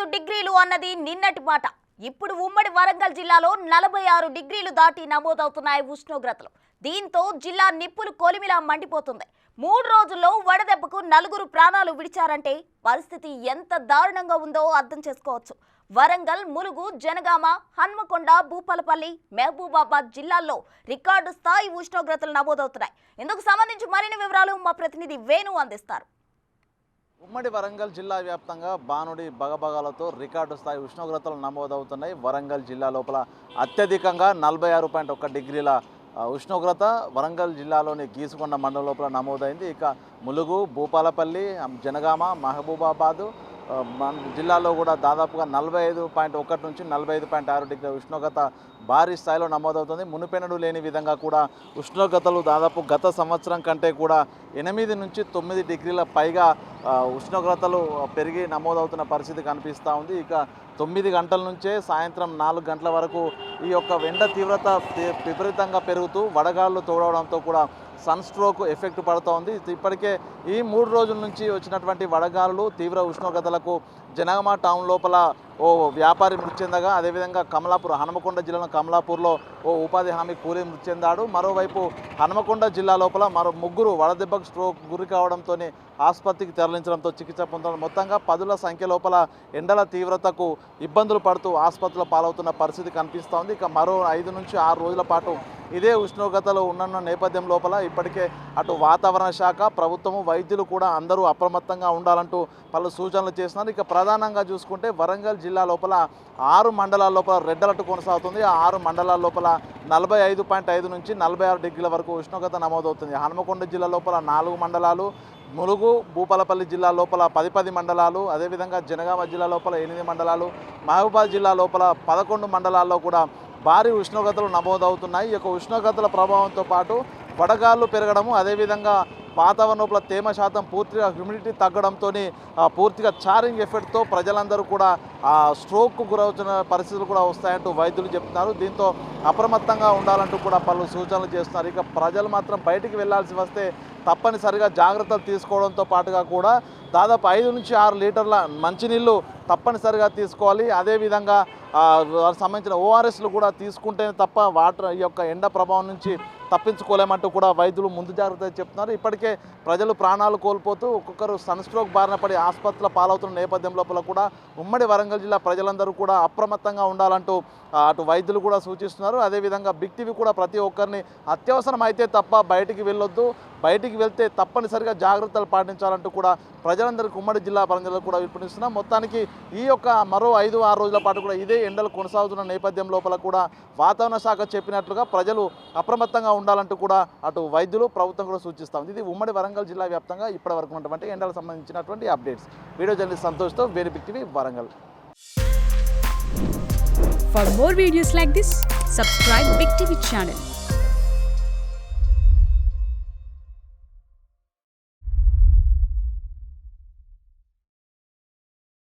45 డిగ్రీలు అన్నది నిన్నటి మాట. ఇప్పుడు ఉమ్మడి వరంగల్ జిల్లాలో 46 డిగ్రీలు దాటి నమోదవుతున్నాయి ఉష్ణోగ్రతలు. దీంతో జిల్లా నిప్పులు కొలిమిలా మండిపోతుంది. 3 రోజుల్లో వడదెబ్బకు 4 ప్రాణాలు విడిచారంటే పరిస్థితి ఎంత దారుణంగా ఉందో అర్థం చేసుకోవచ్చు. వరంగల్, ములుగు, జనగామ, హన్మకొండ, భూపాలపల్లి, మహబూబాబాద్ జిల్లాల్లో రికార్డు స్థాయి ఉష్ణోగ్రతలు నమోదవుతున్నాయి. ఇందుకు సంబంధించి మరిన్ని వివరాలు మా ప్రతినిధి వేణు అందిస్తారు. ఉమ్మడి వరంగల్ జిల్లా వ్యాప్తంగా బానుడి బగబగాలతో రికార్డు స్థాయి ఉష్ణోగ్రతలు నమోదవుతున్నాయి. వరంగల్ జిల్లా లోపల అత్యధికంగా 46.1 డిగ్రీల ఉష్ణోగ్రత వరంగల్ జిల్లాలోని గీసుకొండ మండలం లోపల నమోదైంది. ఇక ములుగు, భూపాలపల్లి, జనగామ, మహబూబాబాదు జిల్లాలో కూడా దాదాపుగా 45.1 నుంచి 45.6 డిగ్రీల ఉష్ణోగ్రత భారీ స్థాయిలో నమోదవుతుంది. మునుపెన్నడూ లేని విధంగా కూడా ఉష్ణోగ్రతలు దాదాపు గత సంవత్సరం కంటే కూడా 8 నుంచి 9 డిగ్రీల పైగా ఉష్ణోగ్రతలు పెరిగి నమోదవుతున్న పరిస్థితి కనిపిస్తూ ఉంది. ఇక 9 గంటల నుంచే సాయంత్రం 4 గంటల వరకు ఈ యొక్క ఎండ తీవ్రత విపరీతంగా పెరుగుతూ వడగాళ్ళు తోడవడంతో కూడా సన్ స్ట్రోక్ ఎఫెక్ట్ పడుతోంది. ఇప్పటికే ఈ 3 రోజుల నుంచి వచ్చినటువంటి వడగాలులు తీవ్ర ఉష్ణోగ్రతలకు జనగామ టౌన్ లోపల ఓ వ్యాపారి మృతి చెందగా, అదేవిధంగా కమలాపూర్, హనుమకొండ జిల్లాలో కమలాపూర్లో ఓ ఉపాధి హామీ కూలీ మృతి చెందాడు. మరోవైపు హనుమకొండ జిల్లా లోపల మరో 3 వడదెబ్బకు స్ట్రోక్ గురి కావడంతో ఆసుపత్రికి తరలించడంతో చికిత్స పొందడం. మొత్తంగా 10ల సంఖ్య లోపల ఎండల తీవ్రతకు ఇబ్బందులు పడుతూ ఆసుపత్రిలో పాలవుతున్న పరిస్థితి కనిపిస్తోంది. ఇక మరో 5 నుంచి 6 రోజుల పాటు ఇదే ఉష్ణోగ్రతలు ఉన్న నేపథ్యం లోపల ఇప్పటికే అటు వాతావరణ శాఖ, ప్రభుత్వము, వైద్యులు కూడా అందరూ అప్రమత్తంగా ఉండాలంటూ పలు సూచనలు చేస్తున్నారు. ఇక ప్రధానంగా చూసుకుంటే వరంగల్ జిల్లా లోపల 6 మండలాల లోపల రెడ్ అలర్ట్ కొనసాగుతుంది. ఆ 6 మండలాల లోపల 45.5 నుంచి 46 డిగ్రీల వరకు ఉష్ణోగ్రత నమోదవుతుంది. హనుమకొండ జిల్లా లోపల 4 మండలాలు, ములుగు, భూపాలపల్లి జిల్లా లోపల 10 మండలాలు, అదేవిధంగా జనగామ జిల్లా లోపల 8 మండలాలు, మహబూబాబాద్ జిల్లా లోపల 11 మండలాల్లో కూడా భారీ ఉష్ణోగ్రతలు నమోదవుతున్నాయి. ఈ యొక్క ఉష్ణోగ్రతల ప్రభావంతో పాటు వడగాళ్ళు పెరగడము, అదేవిధంగా వాతావరణ లోపల తేమ శాతం పూర్తిగా హ్యూమిడిటీ తగ్గడంతో పూర్తిగా చారింగ్ ఎఫెక్ట్తో ప్రజలందరూ కూడా స్ట్రోక్కు గురవుతున్న పరిస్థితులు కూడా వస్తాయంటూ వైద్యులు చెప్తున్నారు. దీంతో అప్రమత్తంగా ఉండాలంటూ కూడా పలు సూచనలు చేస్తున్నారు. ఇక ప్రజలు మాత్రం బయటికి వెళ్లాల్సి వస్తే తప్పనిసరిగా జాగ్రత్తలు తీసుకోవడంతో పాటుగా కూడా దాదాపు 5 నుంచి 6 లీటర్ల మంచినీళ్ళు తప్పనిసరిగా తీసుకోవాలి. అదేవిధంగా వారికి సంబంధించిన ఓఆర్ఎస్లు కూడా తీసుకుంటేనే తప్ప వాటర్ ఈ యొక్క ఎండ ప్రభావం నుంచి తప్పించుకోలేమంటూ కూడా వైద్యులు ముందు జాగ్రత్త చెప్తున్నారు. ఇప్పటికే ప్రజలు ప్రాణాలు కోల్పోతూ ఒక్కొక్కరు సన్ స్ట్రోక్ బారిన పడి ఆసుపత్రిలో పాలవుతున్న నేపథ్యం లోపల కూడా ఉమ్మడి వరంగల్ జిల్లా ప్రజలందరూ కూడా అప్రమత్తంగా ఉండాలంటూ అటు వైద్యులు కూడా సూచిస్తున్నారు. అదేవిధంగా బిగ్ టీవీ కూడా ప్రతి ఒక్కరిని అత్యవసరం అయితే తప్ప బయటికి వెళ్ళొద్దు, బయటికి వెళ్తే తప్పనిసరిగా జాగ్రత్తలు పాటించాలంటూ కూడా ప్రజలందరికీ ఉమ్మడి జిల్లా ప్రజలకు కూడా పిలుపునిస్తున్నాం. మొత్తానికి ఈ యొక్క మరో 5-6 రోజుల పాటు కూడా ఇదే ఎండలు కొనసాగుతున్న నేపథ్యం లోపల కూడా వాతావరణ శాఖ చెప్పినట్లుగా ప్రజలు అప్రమత్తంగా ఉండాలంటూ కూడా అటు వైద్యులు, ప్రభుత్వం కూడా సూచిస్తాం. ఇది ఉమ్మడి వరంగల్ జిల్లా వ్యాప్తంగా ఇప్పటివరకు ఉన్నటువంటి ఎండలకు సంబంధించినటువంటి అప్డేట్స్. వీడియో జర్నలిస్ట్ సంతోష్తో వేరే big TV Warangal. For more videos like this, subscribe Big TV channel.